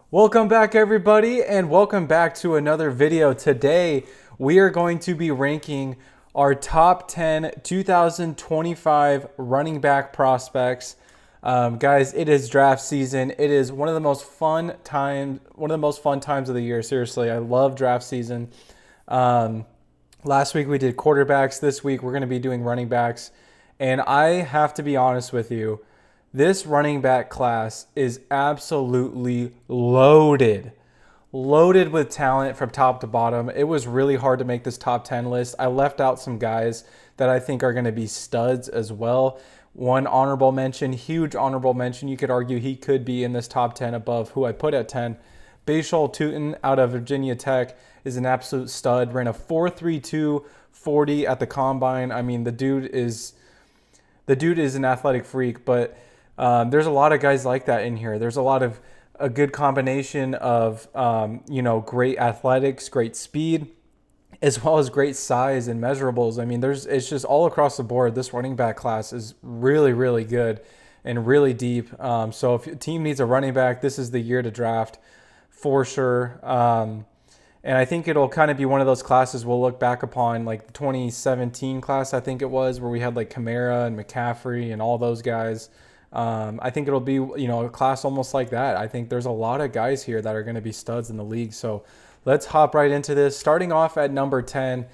Welcome back, everybody, and welcome back to another video. Today, we are going to be ranking our top 10 2025 running back prospects. Guys, it is draft season. It is one of the most fun times of the year. Seriously, I love draft season. Um, Last week we did quarterbacks. This week we're going to be doing running backs. And I have to be honest with you, this running back class is absolutely loaded. Loaded with talent from top to bottom. It was really hard to make this top 10 list. I left out some guys that I think are going to be studs as well. One honorable mention, huge honorable mention. You could argue he could be in this top 10 above who I put at 10. Bashal Tutin out of Virginia Tech is an absolute stud. Ran a 4.32 40 at the combine. I mean, the dude is an athletic freak, but there's a lot of guys like that in here. There's a good combination of great athletics, great speed, as well as great size and measurables. I mean, it's just all across the board. This running back class is really, really good and really deep. So if your team needs a running back, this is the year to draft for sure. And I think it'll kind of be one of those classes we'll look back upon, like the 2017 class, I think it was, where we had like Kamara and McCaffrey and all those guys. I think it'll be, a class almost like that. I think there's a lot of guys here that are going to be studs in the league. So let's hop right into this. Starting off at number 10,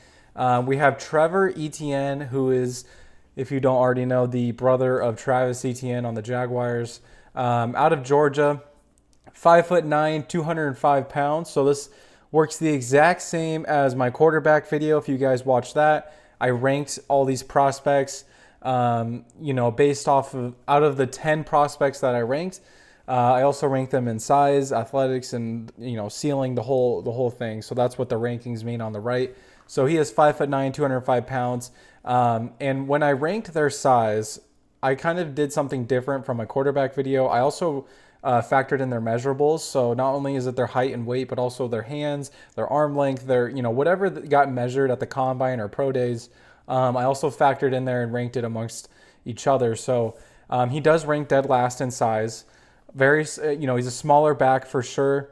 we have Trevor Etienne, who is, if you don't already know, the brother of Travis Etienne on the Jaguars, out of Georgia, 5'9", 205 pounds. So this works the exact same as my quarterback video. If you guys watched that, I ranked all these prospects, based off of out of the 10 prospects that I ranked. I also ranked them in size, athletics, and ceiling, the whole thing. So that's what the rankings mean on the right. So he is 5'9", 205 pounds. And when I ranked their size, I kind of did something different from my quarterback video. I also factored in their measurables. So not only is it their height and weight, but also their hands, their arm length, their, whatever got measured at the combine or pro days. I also factored in there and ranked it amongst each other. So he does rank dead last in size. He's a smaller back for sure.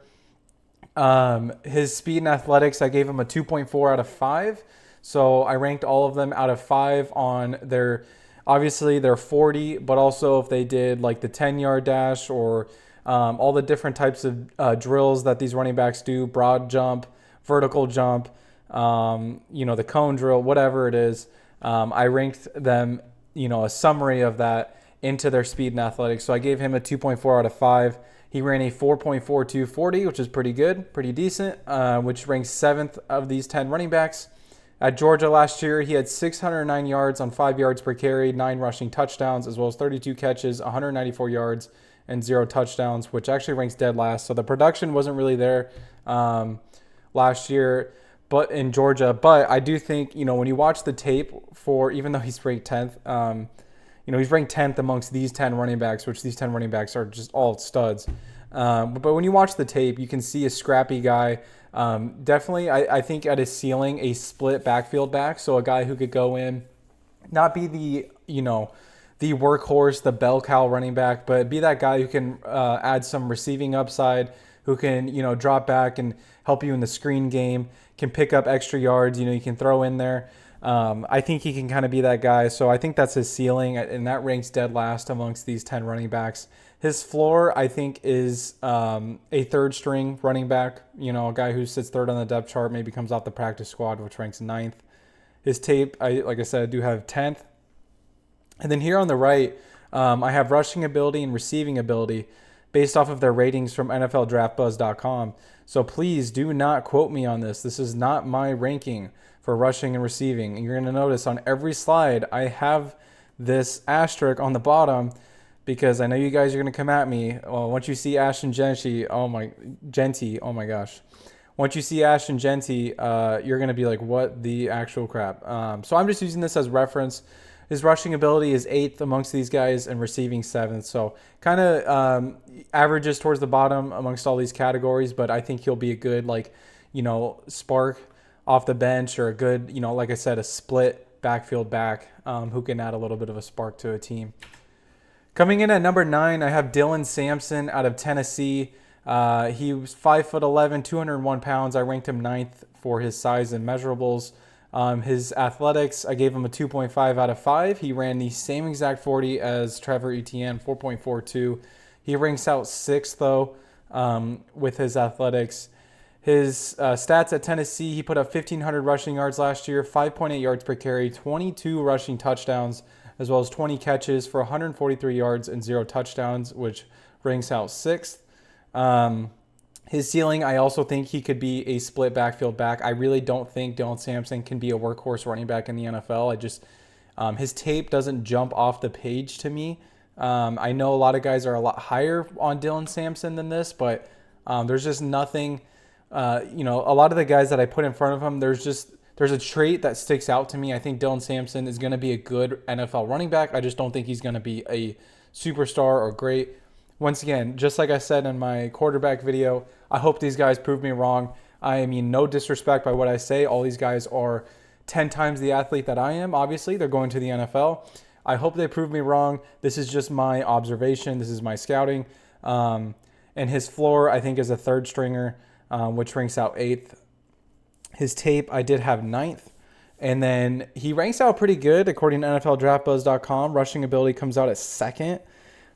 His speed and athletics, I gave him a 2.4 out of 5. So I ranked all of them out of 5 on obviously their 40, but also if they did like the 10-yard dash or all the different types of drills that these running backs do, broad jump, vertical jump, the cone drill, whatever it is. I ranked them, a summary of that into their speed and athletics. So I gave him a 2.4 out of 5. He ran a 4.42 40, which is pretty good, pretty decent, which ranks 7th of these 10 running backs. At Georgia last year, he had 609 yards on 5 yards per carry, 9 rushing touchdowns, as well as 32 catches, 194 yards, and 0 touchdowns, which actually ranks dead last. So the production wasn't really there last year, but in Georgia. But I do think, when you watch the tape even though he's ranked 10th, he's ranked 10th amongst these 10 running backs, which these 10 running backs are just all studs. But when you watch the tape, you can see a scrappy guy. Definitely, I think at his ceiling, a split backfield back. So a guy who could go in, not be the workhorse, the bell cow running back, but be that guy who can add some receiving upside, who can, drop back and help you in the screen game, can pick up extra yards, you can throw in there. I think he can kind of be that guy. So I think that's his ceiling, and that ranks dead last amongst these 10 running backs. His floor, I think, is a third string running back, a guy who sits third on the depth chart, maybe comes off the practice squad, which ranks 9th. His tape, like I said, I do have 10th. And then here on the right, I have rushing ability and receiving ability based off of their ratings from NFLDraftBuzz.com. So please do not quote me on this. This is not my ranking for rushing and receiving. And you're going to notice on every slide, I have this asterisk on the bottom because I know you guys are going to come at me. Well, once you see Ashton Genty, oh my gosh. Once you see Ashton Genty, you're going to be like, what the actual crap? So I'm just using this as reference. His rushing ability is 8th amongst these guys and receiving 7th. So kind of averages towards the bottom amongst all these categories, but I think he'll be a good, spark off the bench or a good, like I said, a split backfield back who can add a little bit of a spark to a team. Coming in at number 9, I have Dylan Sampson out of Tennessee. He was 5'11", 201 pounds. I ranked him 9th for his size and measurables. His athletics, I gave him a 2.5 out of 5. He ran the same exact 40 as Trevor Etienne, 4.42. He ranks out 6th, though, with his athletics. His stats at Tennessee, he put up 1,500 rushing yards last year, 5.8 yards per carry, 22 rushing touchdowns, as well as 20 catches for 143 yards and 0 touchdowns, which ranks out 6th. His ceiling, I also think he could be a split backfield back. I really don't think Dylan Sampson can be a workhorse running back in the NFL. His tape doesn't jump off the page to me. I know a lot of guys are a lot higher on Dylan Sampson than this, but there's just nothing. A lot of the guys that I put in front of him, there's a trait that sticks out to me. I think Dylan Sampson is going to be a good NFL running back. I just don't think he's going to be a superstar or great. Once again, just like I said in my quarterback video, I hope these guys prove me wrong. I mean, no disrespect by what I say. All these guys are 10 times the athlete that I am. Obviously, they're going to the NFL. I hope they prove me wrong. This is just my observation. This is my scouting. And his floor, I think, is a third stringer, which ranks out 8th. His tape, I did have 9th. And then he ranks out pretty good according to NFLDraftBuzz.com. Rushing ability comes out at 2nd.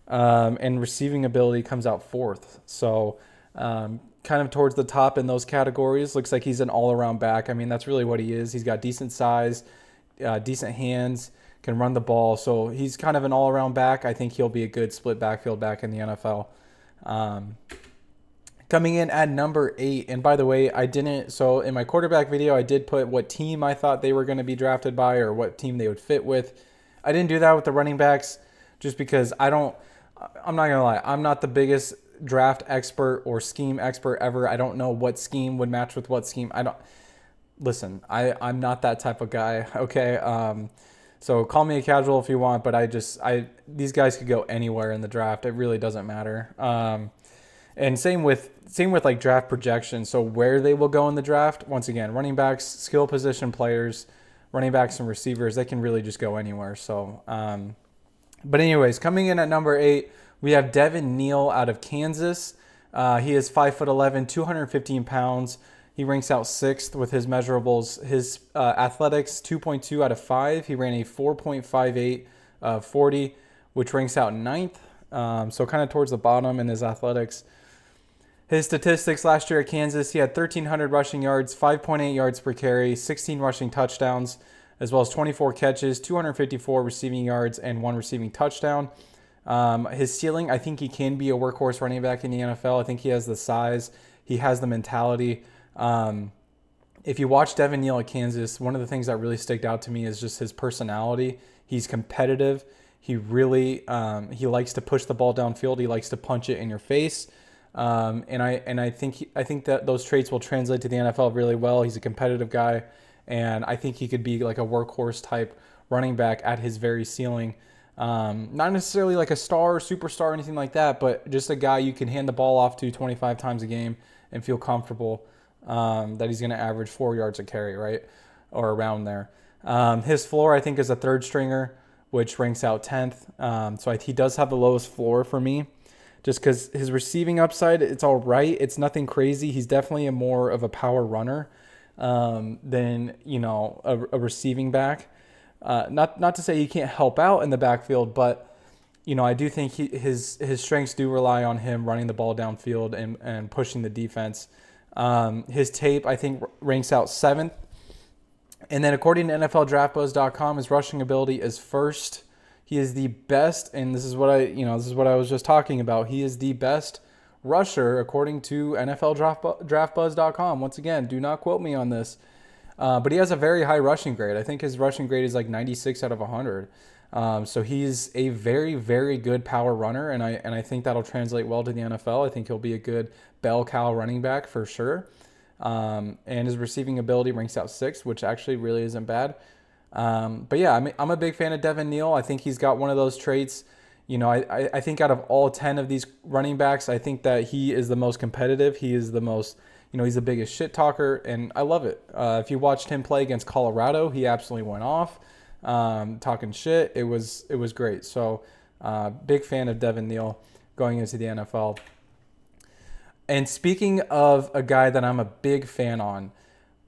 And receiving ability comes out 4th. So kind of towards the top in those categories. Looks like he's an all-around back. I mean, that's really what he is. He's got decent size, decent hands, can run the ball. So he's kind of an all-around back. I think he'll be a good split backfield back in the NFL. Coming in at number 8, and by the way, so in my quarterback video, I did put what team I thought they were going to be drafted by or what team they would fit with. I didn't do that with the running backs just because I'm not going to lie. I'm not the biggest draft expert or scheme expert ever. I don't know what scheme would match with what scheme. Listen, I'm not that type of guy. Okay. So call me a casual if you want, but these guys could go anywhere in the draft. It really doesn't matter. And same with like draft projections. So where they will go in the draft, once again, running backs, skill position players, running backs and receivers, they can really just go anywhere. So, but anyways, coming in at number 8, we have Devin Neal out of Kansas. He is 5'11", 215 pounds. He ranks out 6th with his measurables. His athletics, 2.2 out of 5. He ran a 4.58 40, which ranks out 9th. So kind of towards the bottom in his athletics. His statistics last year at Kansas, he had 1,300 rushing yards, 5.8 yards per carry, 16 rushing touchdowns, as well as 24 catches, 254 receiving yards, and 1 receiving touchdown. His ceiling, I think he can be a workhorse running back in the NFL. I think he has the size. He has the mentality. If you watch Devin Neal at Kansas, one of the things that really sticked out to me is just his personality. He's competitive. He really he likes to push the ball downfield. He likes to punch it in your face. And I think that those traits will translate to the NFL really well. He's a competitive guy, and I think he could be like a workhorse type running back at his very ceiling. Not necessarily like a star or superstar or anything like that, but just a guy you can hand the ball off to 25 times a game and feel comfortable that he's going to average 4 yards a carry, right? Or around there. His floor, I think, is a third stringer, which ranks out 10th. So he does have the lowest floor for me, just because his receiving upside, it's all right. It's nothing crazy. He's definitely more of a power runner than, a receiving back. Not to say he can't help out in the backfield, but, I do think his strengths do rely on him running the ball downfield and pushing the defense. His tape, I think, ranks out 7th. And then according to NFLDraftBuzz.com, his rushing ability is 1st. He is the best, and this is what I was just talking about. He is the best rusher according to NFLDraftBuzz.com. Once again, do not quote me on this. But he has a very high rushing grade. I think his rushing grade is like 96 out of 100. So he's a very, very good power runner, and I think that'll translate well to the NFL. I think he'll be a good bell cow running back for sure. And his receiving ability ranks out 6th, which actually really isn't bad. But yeah, I'm a big fan of Devin Neal. I think he's got one of those traits. I think out of all 10 of these running backs, I think that he is the most competitive. He is the most, he's the biggest shit talker, and I love it. If you watched him play against Colorado, he absolutely went off, talking shit. It was great. So big fan of Devin Neal going into the NFL. And speaking of a guy that I'm a big fan on,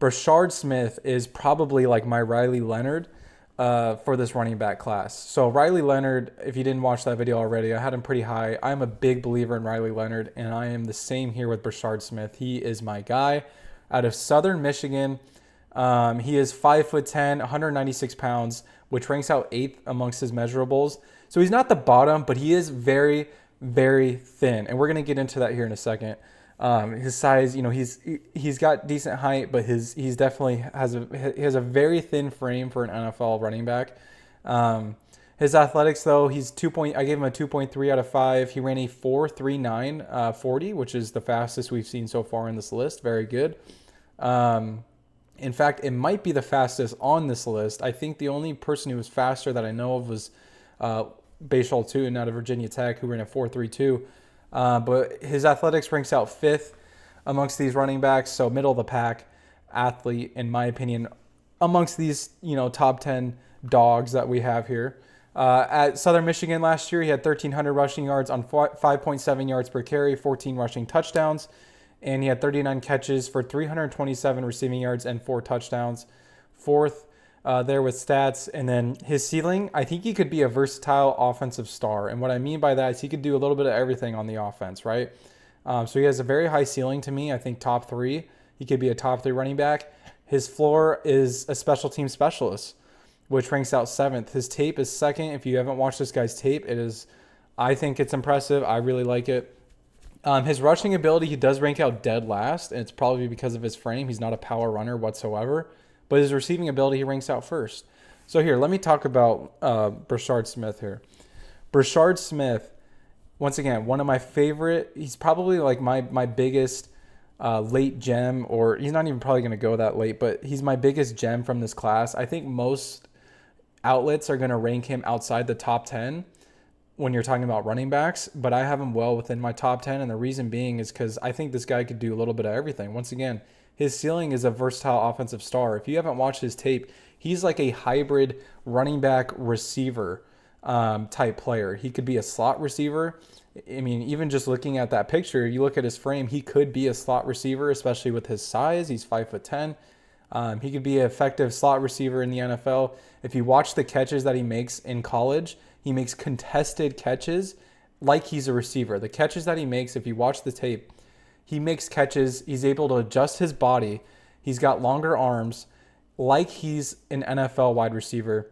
Brashard Smith is probably like my Riley Leonard for this running back class. So Riley Leonard, if you didn't watch that video already, I had him pretty high. I'm a big believer in Riley Leonard, and I am the same here with Brashard Smith. He is my guy out of Southern Michigan. He is 5'10", 196 pounds, which ranks out 8th amongst his measurables. So he's not the bottom, but he is very, very thin, and we're gonna get into that here in a second. His size, he's got decent height, but he's definitely he has a very thin frame for an NFL running back. His athletics though, I gave him a 2.3 out of 5. He ran a 4.39 40, which is the fastest we've seen so far in this list. Very good. In fact, it might be the fastest on this list. I think the only person who was faster that I know of was Bashal Tootin out of Virginia Tech, who ran a 4.32. But his athletics ranks out 5th amongst these running backs, so middle of the pack athlete, in my opinion, amongst these top 10 dogs that we have here. At Southern Michigan last year, he had 1,300 rushing yards on 5.7 yards per carry, 14 rushing touchdowns, and he had 39 catches for 327 receiving yards and 4 touchdowns. Fourth there with stats. And then his ceiling, I think he could be a versatile offensive star. And what I mean by that is he could do a little bit of everything on the offense, right? So he has a very high ceiling to me. I think top 3. He could be a top 3 running back. His floor is a special team specialist, which ranks out 7th. His tape is 2nd. If you haven't watched this guy's tape, I think it's impressive. I really like it. His rushing ability, he does rank out dead last, and it's probably because of his frame. He's not a power runner whatsoever. But his receiving ability, he ranks out 1st. So here, let me talk about Brashard Smith here. Brashard Smith, once again, one of my favorite. He's probably like my biggest late gem, or he's not even probably going to go that late, but he's my biggest gem from this class. I think most outlets are going to rank him outside the top 10 when you're talking about running backs, but I have him well within my top 10, and the reason being is because I think this guy could do a little bit of everything. Once again, his ceiling is a versatile offensive star. If you haven't watched his tape, he's like a hybrid running back receiver type player. He could be a slot receiver. I mean, even just looking at that picture, you look at his frame, he could be a slot receiver, especially with his size. He's 5'10". He could be an effective slot receiver in the NFL. If you watch the catches that he makes in college, he makes contested catches like he's a receiver. The catches that he makes, if you watch the tape, he makes catches. He's able to adjust his body. He's got longer arms like he's an NFL wide receiver.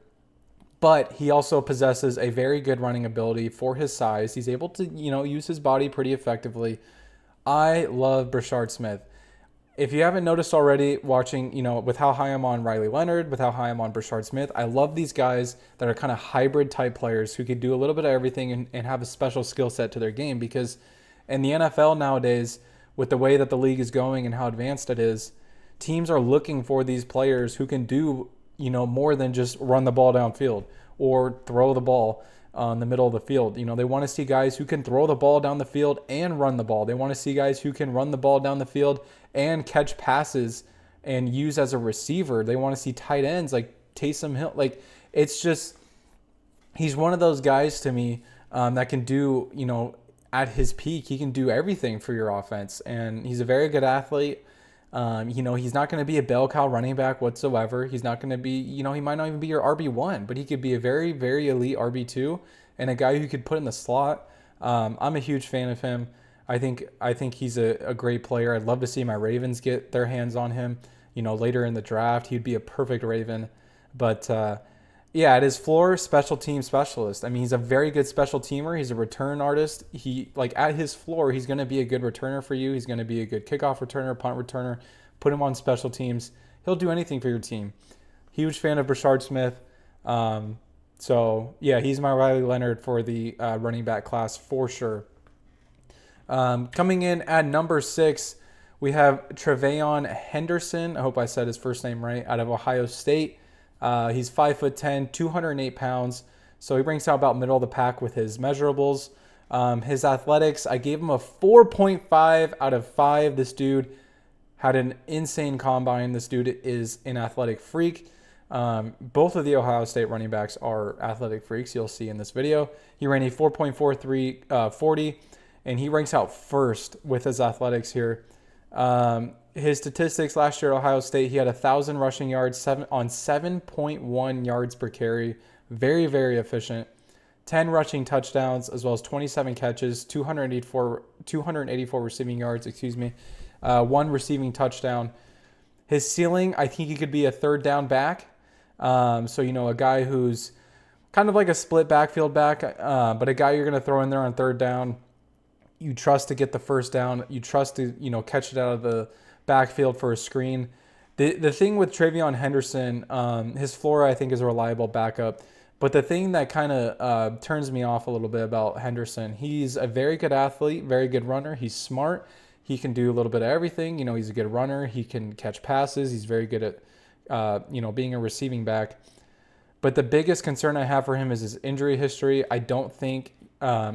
But he also possesses a very good running ability for his size. He's able to, use his body pretty effectively. I love Brashard Smith. If you haven't noticed already watching, with how high I'm on Riley Leonard, with how high I'm on Brashard Smith, I love these guys that are kind of hybrid type players who can do a little bit of everything and have a special skill set to their game. Because in the NFL nowadays, with the way that the league is going and how advanced it is, teams are looking for these players who can do, more than just run the ball downfield or throw the ball in the middle of the field. They want to see guys who can throw the ball down the field and run the ball. They want to see guys who can run the ball down the field and catch passes and use as a receiver. They want to see tight ends like Taysom Hill. Like, it's just, he's one of those guys to me that can do, at his peak, he can do everything for your offense. And he's a very good athlete. He's not going to be a bell cow running back whatsoever. He's not going to be, he might not even be your RB1, but he could be a very, very elite RB2 and a guy who could put in the slot. I'm a huge fan of him. I think he's a great player. I'd love to see my Ravens get their hands on him. Later in the draft, he'd be a perfect Raven. But at his floor, special team specialist. I mean, he's a very good special teamer. He's a return artist. At his floor, he's going to be a good returner for you. He's going to be a good kickoff returner, punt returner. Put him on special teams. He'll do anything for your team. Huge fan of Brashard Smith. He's my Riley Leonard for the running back class for sure. Coming in at number 6, we have Trevayon Henderson. I hope I said his first name right. Out of Ohio State. He's 5'10", 208 pounds. So he ranks out about middle of the pack with his measurables. His athletics, I gave him a 4.5 out of 5. This dude had an insane combine. This dude is an athletic freak. Both of the Ohio State running backs are athletic freaks. You'll see in this video. He ran a 4.43 40. and he ranks out first with his athletics here. His statistics last year at Ohio State, he had 1,000 rushing yards on 7.1 yards per carry. Very, very efficient. 10 rushing touchdowns, as well as 27 catches, 284 receiving yards, one receiving touchdown. His ceiling, I think he could be a third down back. So, a guy who's kind of like a split backfield back, but a guy you're going to throw in there on third down. You trust to get the first down. You trust to, catch it out of the backfield for a screen. The thing with Travion Henderson, his floor, I think, is a reliable backup. But the thing that kind of turns me off a little bit about Henderson, he's a very good athlete, very good runner. He's smart. He can do a little bit of everything. He's a good runner. He can catch passes. He's very good at, being a receiving back. But the biggest concern I have for him is his injury history. I don't think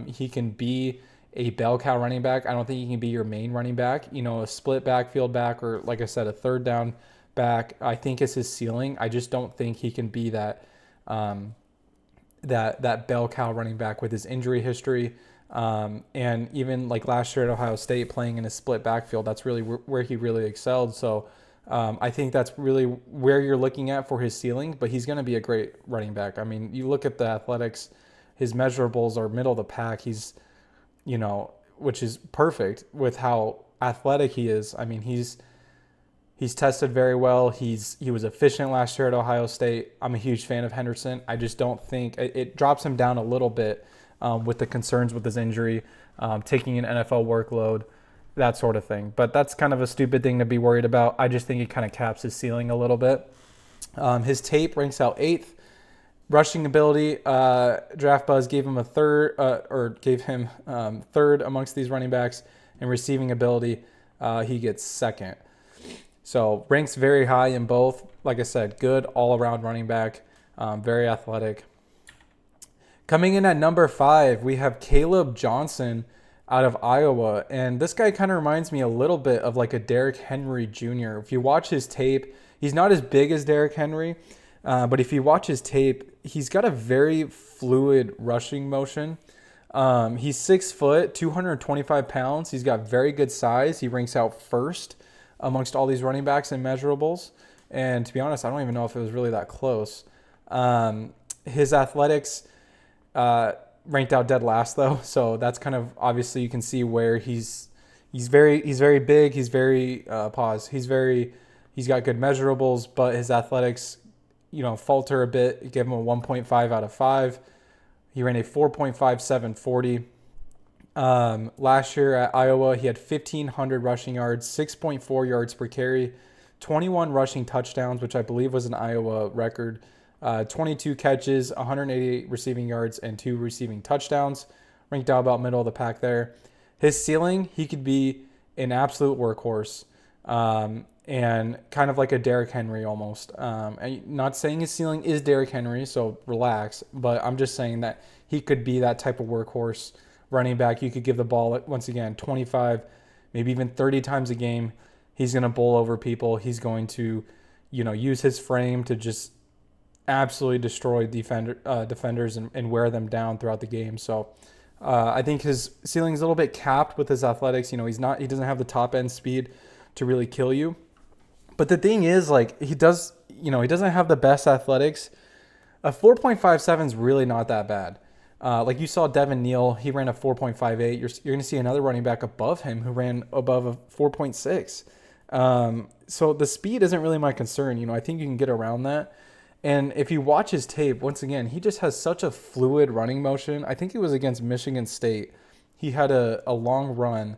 he can be a bell cow running back. I don't think he can be your main running back. A split backfield back, or like I said, a third down back, I think is his ceiling. I just don't think he can be that that bell cow running back with his injury history. And even like last year at Ohio State playing in a split backfield, that's really where he really excelled. So I think that's really where you're looking at for his ceiling, but he's going to be a great running back. I mean, you look at the athletics, his measurables are middle of the pack. He's, which is perfect with how athletic he is. I mean, he's tested very well. He was efficient last year at Ohio State. I'm a huge fan of Henderson. I just don't think it drops him down a little bit with the concerns with his injury, taking an NFL workload, that sort of thing. But that's kind of a stupid thing to be worried about. I just think it kind of caps his ceiling a little bit. His tape ranks out 8th. Rushing ability, Draft Buzz gave him third amongst these running backs. And receiving ability, he gets 2nd. So ranks very high in both. Like I said, good all-around running back, very athletic. Coming in at number 5, we have Caleb Johnson out of Iowa. And this guy kind of reminds me a little bit of like a Derrick Henry Jr. If you watch his tape, he's not as big as Derrick Henry, but if you watch his tape, he's got a very fluid rushing motion. He's 6 foot, 225 pounds. He's got very good size. He ranks out first amongst all these running backs in measurables. And to be honest, I don't even know if it was really that close. His athletics ranked out dead last though. So that's kind of, obviously you can see where he's very big. He's very, he's got good measurables, but his athletics, falter a bit. Give him a 1.5 out of 5. He ran a 4.57 40. Last year at Iowa, he had 1,500 rushing yards, 6.4 yards per carry, 21 rushing touchdowns, which I believe was an Iowa record, 22 catches, 188 receiving yards, and 2 receiving touchdowns. Ranked out about middle of the pack there. His ceiling, he could be an absolute workhorse, and kind of like a Derrick Henry almost. I'm not saying his ceiling is Derrick Henry, so relax, but I'm just saying that he could be that type of workhorse running back. You could give the ball, once again, 25, maybe even 30 times a game. He's going to bowl over people. He's going to, use his frame to just absolutely destroy defenders and wear them down throughout the game. So I think his ceiling is a little bit capped with his athletics. He doesn't have the top end speed to really kill you. But the thing is, he doesn't have the best athletics. A 4.57 is really not that bad. Like you saw Devin Neal, he ran a 4.58. You're going to see another running back above him who ran above a 4.6. So the speed isn't really my concern. I think you can get around that. And if you watch his tape, once again, he just has such a fluid running motion. I think it was against Michigan State. He had a long run.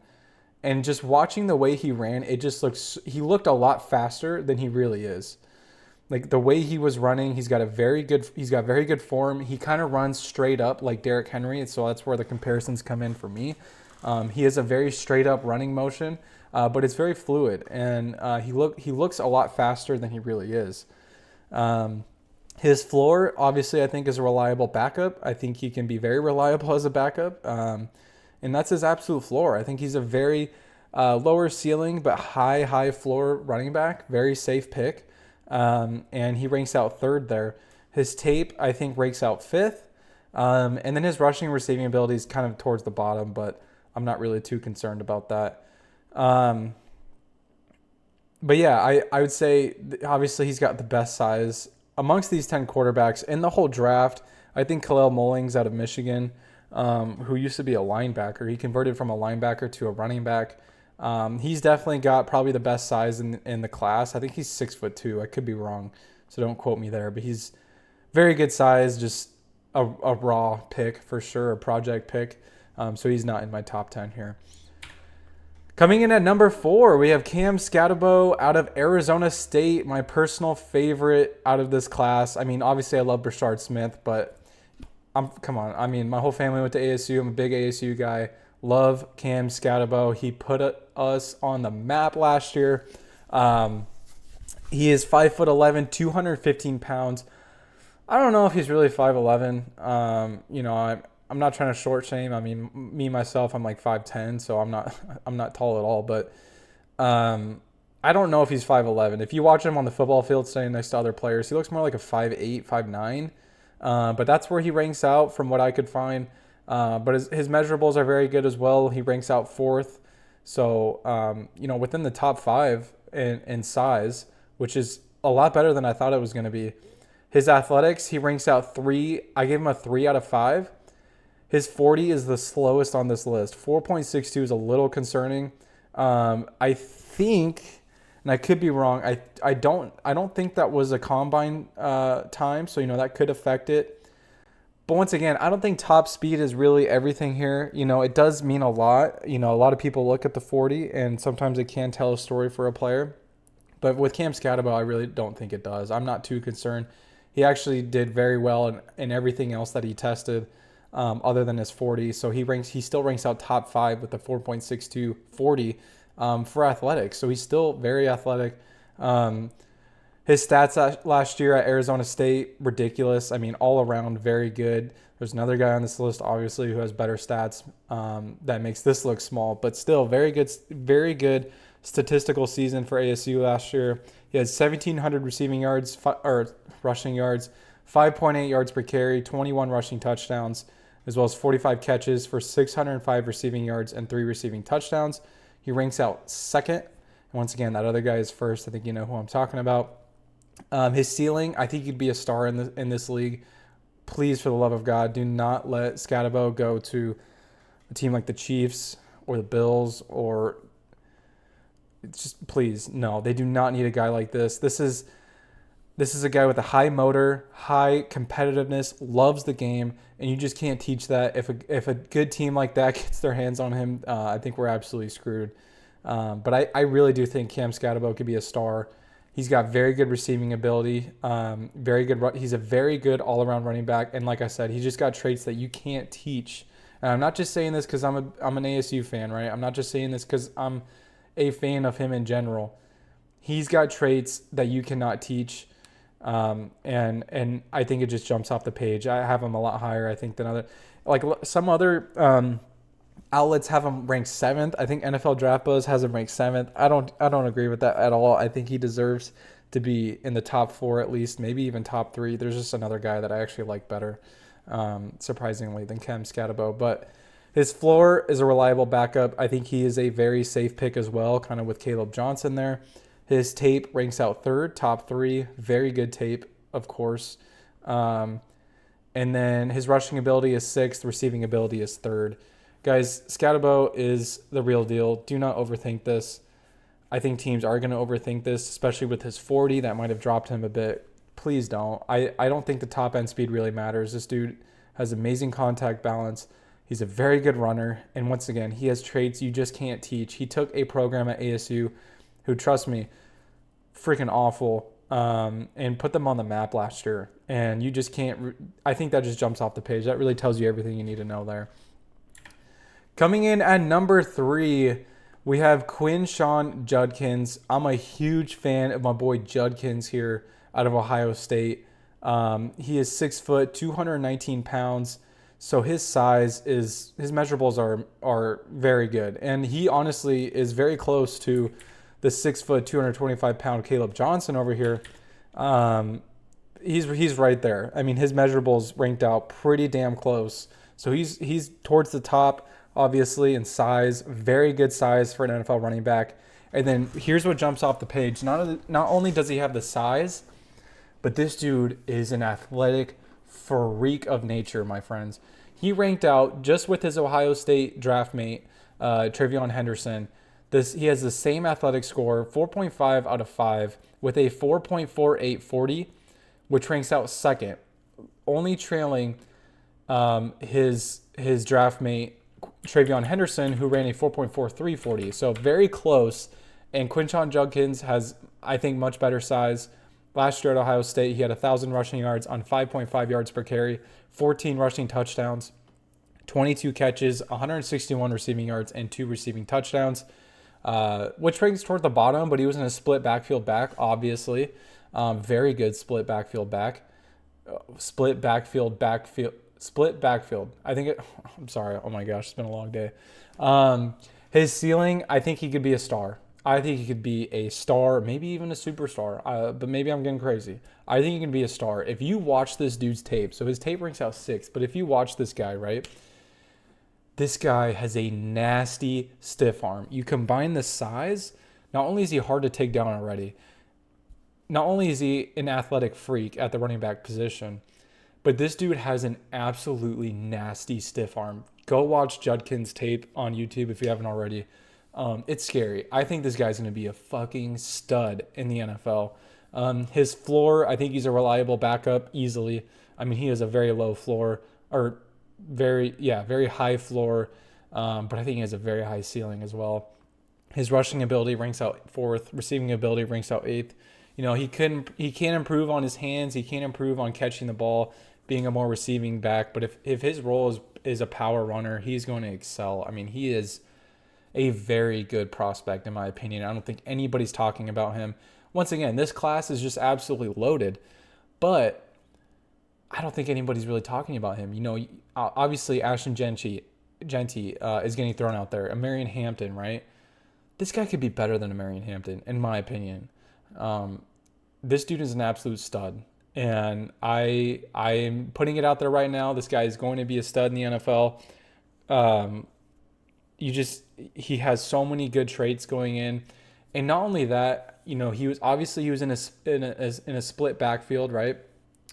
And just watching the way he ran, he looked a lot faster than he really is. Like the way he was running, he's got very good form. He kind of runs straight up like Derrick Henry, and so that's where the comparisons come in for me. He has a very straight up running motion, but it's very fluid, and he looks a lot faster than he really is. His floor, obviously, I think is a reliable backup. I think he can be very reliable as a backup, and that's his absolute floor. I think he's a very lower ceiling but high floor running back. Very safe pick. And he ranks out 3rd there. His tape, I think, ranks out 5th. And then his rushing and receiving ability is kind of towards the bottom, but I'm not really too concerned about that. But yeah, I would say obviously he's got the best size amongst these 10 quarterbacks in the whole draft. I think Khalil Mullings out of Michigan, who used to be a linebacker, he converted from a linebacker to a running back. He's definitely got probably the best size in the class. I think he's 6'2". I could be wrong, so don't quote me there. But he's very good size, just a raw pick for sure, a project pick. So he's not in my top 10 here. Coming in at number 4, we have Cam Scatabo out of Arizona State, my personal favorite out of this class. I mean, obviously I love Brashard Smith, but come on. I mean, my whole family went to ASU. I'm a big ASU guy. Love Cam Scatabo. He put us on the map last year. He is 5'11", 215 pounds. I don't know if he's really 5'11". I'm not trying to short shame. I mean, me myself, I'm like 5'10", so I'm not tall at all. But I don't know if he's 5'11". If you watch him on the football field standing next to other players, he looks more like a 5'8", 5'9". But that's where he ranks out from what I could find. But his measurables are very good as well. He ranks out 4th. So, within the top 5 in size, which is a lot better than I thought it was going to be. His athletics, he ranks out 3. I gave him a 3 out of 5. His 40 is the slowest on this list. 4.62 is a little concerning. I think, and I could be wrong, I don't think that was a combine time, so that could affect it. But once again, I don't think top speed is really everything here. It does mean a lot. A lot of people look at the 40, and sometimes it can tell a story for a player. But with Cam Scatabo, I really don't think it does. I'm not too concerned. He actually did very well in everything else that he tested. Other than his 40. So he still ranks out top 5 with the 4.62 40 for athletics. So he's still very athletic. His stats last year at Arizona State, ridiculous. I mean, all around very good. There's another guy on this list, obviously, who has better stats that makes this look small, but still very good statistical season for ASU last year. He had 1,700 receiving yards or rushing yards, 5.8 yards per carry, 21 rushing touchdowns, as well as 45 catches for 605 receiving yards and 3 receiving touchdowns. He ranks out 2nd. And once again, that other guy is 1st. I think you know who I'm talking about. His ceiling, I think he'd be a star in this league. Please, for the love of God, do not let Scatabo go to a team like the Chiefs or the Bills or just please, no. They do not need a guy like this. This is a guy with a high motor, high competitiveness, loves the game, and you just can't teach that. If a good team like that gets their hands on him, I think we're absolutely screwed. But I really do think Cam Scatabo could be a star. He's got very good receiving ability, very good. He's a very good all-around running back, and like I said, he's just got traits that you can't teach. And I'm not just saying this because I'm an ASU fan, right? I'm not just saying this because I'm a fan of him in general. He's got traits that you cannot teach. And I think it just jumps off the page. I have him a lot higher, I think, than some other outlets have him ranked 7th. I think NFL Draft Buzz has him ranked 7th. I don't agree with that at all. I think he deserves to be in the top 4 at least, maybe even top 3. There's just another guy that I actually like better, surprisingly, than Cam Scatabo. But his floor is a reliable backup. I think he is a very safe pick as well, kind of with Caleb Johnson there. His tape ranks out 3rd, top 3. Very good tape, of course. And then his rushing ability is 6th. Receiving ability is 3rd. Guys, Scatabo is the real deal. Do not overthink this. I think teams are going to overthink this, especially with his 40. That might have dropped him a bit. Please don't. I don't think the top end speed really matters. This dude has amazing contact balance. He's a very good runner. And once again, he has traits you just can't teach. He took a program at ASU who, trust me, freaking awful, and put them on the map last year. And you just can't, I think that just jumps off the page. That really tells you everything you need to know there. Coming in at number 3, we have Quinshon Judkins. I'm a huge fan of my boy Judkins here out of Ohio State. He is 6 foot, 219 pounds. So his measurables are very good. And he honestly is very close to the 6 foot, 225 pound Caleb Johnson over here. He's right there. I mean, his measurables ranked out pretty damn close. So he's towards the top. obviously, in size. Very good size for an NFL running back. And then here's what jumps off the page. Not only does he have the size, but this dude is an athletic freak of nature, my friends. He ranked out just with his Ohio State draft mate, Travion Henderson. He has the same athletic score, 4.5 out of 5, with a 4.48 40, which ranks out second, only trailing his draft mate Travion Henderson, who ran a 4.43 40. So very close. And Quinshon Judkins has, I think, much better size. Last year at Ohio State, he had 1,000 rushing yards on 5.5 yards per carry, 14 rushing touchdowns, 22 catches, 161 receiving yards, and 2 receiving touchdowns, which ranks toward the bottom, but he was in a split backfield back, obviously. Very good split backfield back. Split backfield. I'm sorry. Oh my gosh, it's been a long day. His ceiling, I think he could be a star. I think he could be a star, maybe even a superstar, but maybe I'm getting crazy. I think he can be a star. If you watch this dude's tape, so his tape ranks out 6, but if you watch this guy, right, this guy has a nasty stiff arm. You combine the size, not only is he hard to take down already, not only is he an athletic freak at the running back position, but this dude has an absolutely nasty stiff arm. Go watch Judkins' tape on YouTube if you haven't already. It's scary. I think this guy's going to be a fucking stud in the NFL. His floor, I think he's a reliable backup easily. I mean, he has a very low floor, or very high floor, but I think he has a very high ceiling as well. His rushing ability ranks out 4th. Receiving ability ranks out 8th. You know, he can't improve on his hands. He can't improve on catching the ball, being a more receiving back. But if his role is a power runner, he's going to excel. I mean, he is a very good prospect, in my opinion. I don't think anybody's talking about him. Once again, this class is just absolutely loaded, but I don't think anybody's really talking about him. You know, obviously Ashton Genty is getting thrown out there. Marion Hampton, right? This guy could be better than Marion Hampton, in my opinion. This dude is an absolute stud, and I'm putting it out there right now. This guy is going to be a stud in the NFL. He has so many good traits going in, and not only that, you know, he was in a split backfield, right,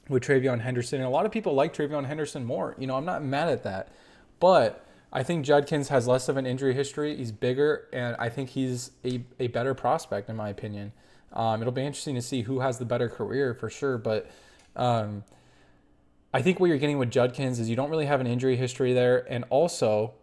with Travion Henderson, and a lot of people like Travion Henderson more. You know, I'm not mad at that, but I think Judkins has less of an injury history. He's bigger, and I think he's a better prospect, in my opinion. It'll be interesting to see who has the better career for sure, but I think what you're getting with Judkins is you don't really have an injury history there, and also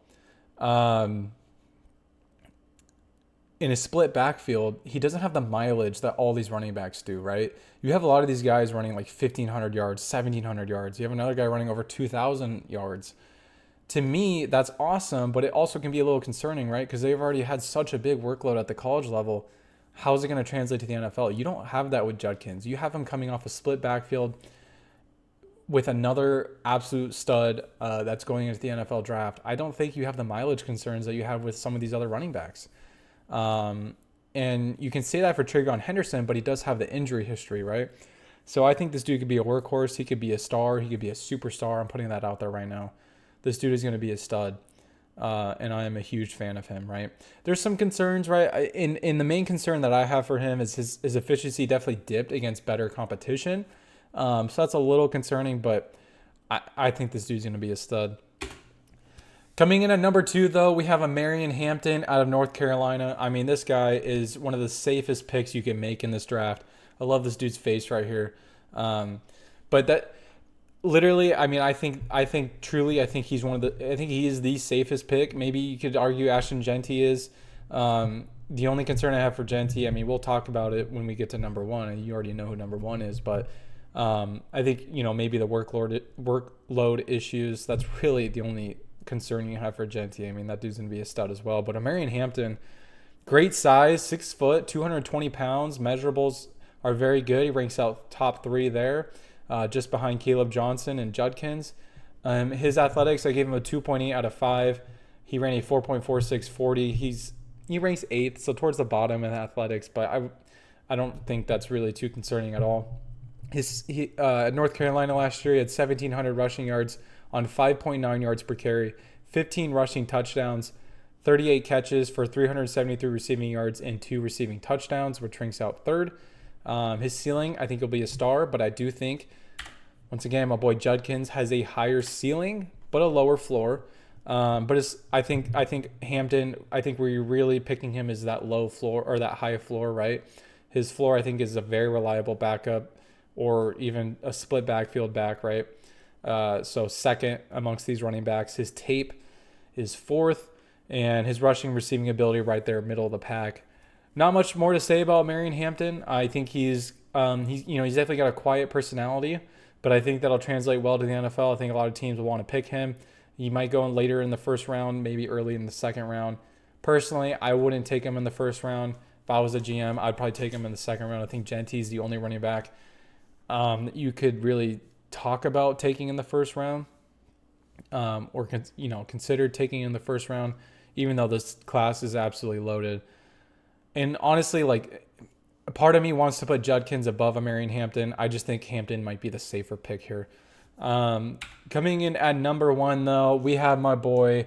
in a split backfield, he doesn't have the mileage that all these running backs do, right? You have a lot of these guys running like 1,500 yards, 1,700 yards. You have another guy running over 2,000 yards. To me, that's awesome, but it also can be a little concerning, right? Because they've already had such a big workload at the college level. How's it going to translate to the NFL? You don't have that with Judkins. You have him coming off a split backfield with another absolute stud that's going into the NFL draft. I don't think you have the mileage concerns that you have with some of these other running backs. And you can say that for Travion Henderson, but he does have the injury history, right? So I think this dude could be a workhorse. He could be a star. He could be a superstar. I'm putting that out there right now. This dude is going to be a stud. And I am a huge fan of him, right? There's some concerns, right? In the main concern that I have for him is his efficiency definitely dipped against better competition. So that's a little concerning, but I think this dude's going to be a stud. Coming in at number 2, though, we have a Marion Hampton out of North Carolina. I mean, this guy is one of the safest picks you can make in this draft. I love this dude's face right here. But that literally, I mean, I think he's I think he is the safest pick. Maybe you could argue Ashton Genty is. The only concern I have for Genty, I mean, we'll talk about it when we get to number 1, and you already know who number 1 is, but I think, you know, maybe the workload issues, that's really the only concern you have for Genty. I mean, that dude's gonna be a stud as well. But a Marion Hampton, great size, 6 foot, 220 pounds. Measurables are very good. He ranks out top 3 there, just behind Caleb Johnson and Judkins. His athletics, I gave him a 2.8 out of 5. He ran a 4.46 40. He ranks 8th, so towards the bottom in athletics, but I don't think that's really too concerning at all. At North Carolina last year, he had 1,700 rushing yards on 5.9 yards per carry, 15 rushing touchdowns, 38 catches for 373 receiving yards and 2 receiving touchdowns, which ranks out third. His ceiling, I think he'll be a star, but I do think, once again, my boy Judkins has a higher ceiling but a lower floor. I think Hampton, I think we're really picking him as that low floor or that high floor, right? His floor, I think, is a very reliable backup or even a split backfield back, right? So second amongst these running backs. His tape is fourth, and his rushing receiving ability right there, middle of the pack. Not much more to say about Marion Hampton. I think he's definitely got a quiet personality, but I think that'll translate well to the NFL. I think a lot of teams will want to pick him. He might go in later in the first round, maybe early in the second round. Personally, I wouldn't take him in the first round. If I was a GM, I'd probably take him in the second round. I think Genty's the only running back you could really talk about taking in the first round, or consider taking in the first round, even though this class is absolutely loaded. And honestly, like, a part of me wants to put Judkins above a Marion Hampton. I just think Hampton might be the safer pick here. Coming in at number 1, though, we have my boy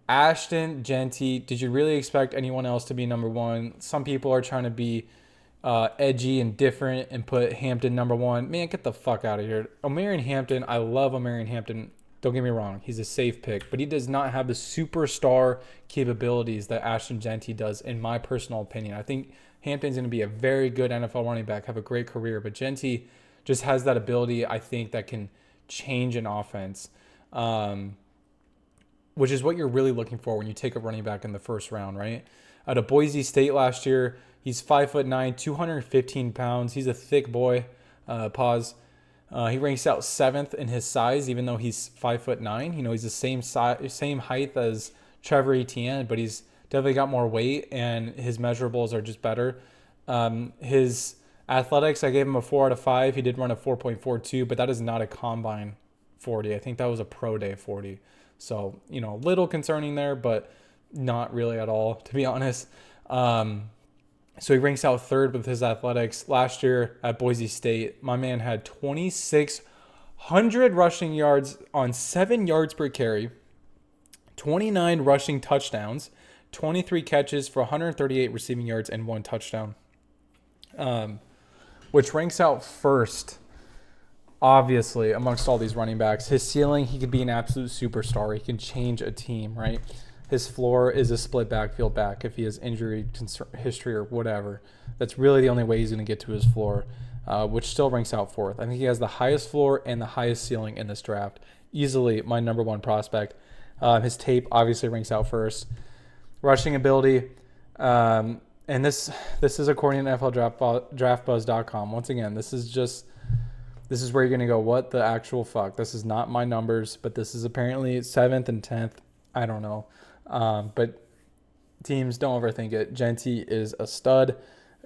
Ashton Jeanty. Did you really expect anyone else to be number 1? Some people are trying to be edgy and different and put Hampton number 1. Man, get the fuck out of here. O'Marion Hampton, I love O'Marion Hampton. Don't get me wrong, he's a safe pick, but he does not have the superstar capabilities that Ashton Jeanty does, in my personal opinion. I think Hampton's going to be a very good NFL running back, have a great career, but Jeanty just has that ability, I think, that can change an offense, which is what you're really looking for when you take a running back in the first round, right? Out of Boise State last year, he's 5'9", 215 pounds. He's a thick boy. He ranks out 7th in his size, even though he's 5'9". He's the same height as Trevor Etienne, but he's definitely got more weight, and his measurables are just better. His athletics, I gave him a 4 out of 5. He did run a 4.42, but that is not a combine 40. I think that was a pro day 40. So, a little concerning there, but not really at all, to be honest. So he ranks out 3rd with his athletics. Last year at Boise State, my man had 2,600 rushing yards on 7 yards per carry, 29 rushing touchdowns, 23 catches for 138 receiving yards, and 1 touchdown. Which ranks out first, obviously, amongst all these running backs. His ceiling, he could be an absolute superstar. He can change a team, right? His floor is a split backfield back if he has injury history or whatever. That's really the only way he's going to get to his floor, which still ranks out 4th. I think he has the highest floor and the highest ceiling in this draft. Easily my number 1 prospect. His tape obviously ranks out 1st. Rushing ability, and this is according to NFLDraftBuzz.com. Once again, this is where you're going to go, what the actual fuck? This is not my numbers, but this is apparently 7th and 10th. I don't know. But teams, don't overthink it. Jeanty is a stud.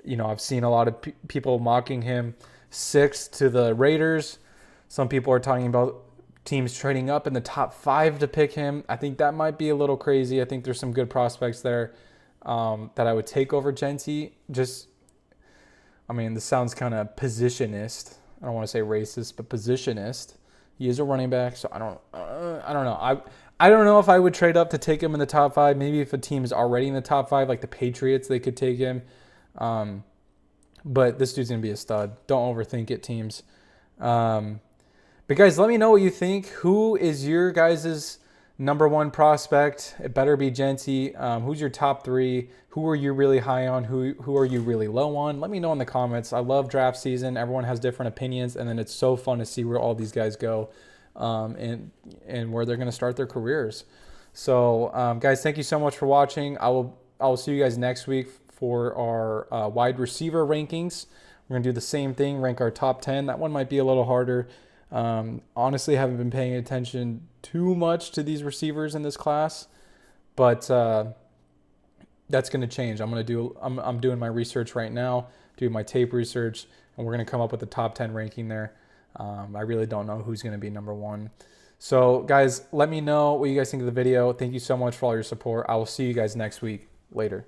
I've seen a lot of people mocking him. 6th to the Raiders. Some people are talking about teams trading up in the top 5 to pick him. I think that might be a little crazy. I think there's some good prospects there that I would take over Jeanty. This sounds kind of positionist. I don't want to say racist, but positionist. He is a running back, so I don't know. I don't know if I would trade up to take him in the top 5. Maybe if a team is already in the top 5, like the Patriots, they could take him. But this dude's going to be a stud. Don't overthink it, teams. But guys, let me know what you think. Who is your guys' number 1 prospect? It better be Jeanty. Who's your top 3? Who are you really high on? Who are you really low on? Let me know in the comments. I love draft season. Everyone has different opinions, and then it's so fun to see where all these guys go. And where they're going to start their careers. So, guys, thank you so much for watching. I will see you guys next week for our wide receiver rankings. We're going to do the same thing, rank our top 10. That one might be a little harder. Honestly, haven't been paying attention too much to these receivers in this class, but that's going to change. I'm doing my research right now, doing my tape research, and we're going to come up with the top 10 ranking there. I really don't know who's going to be number 1. So, guys, let me know what you guys think of the video. Thank you so much for all your support. I will see you guys next week. Later.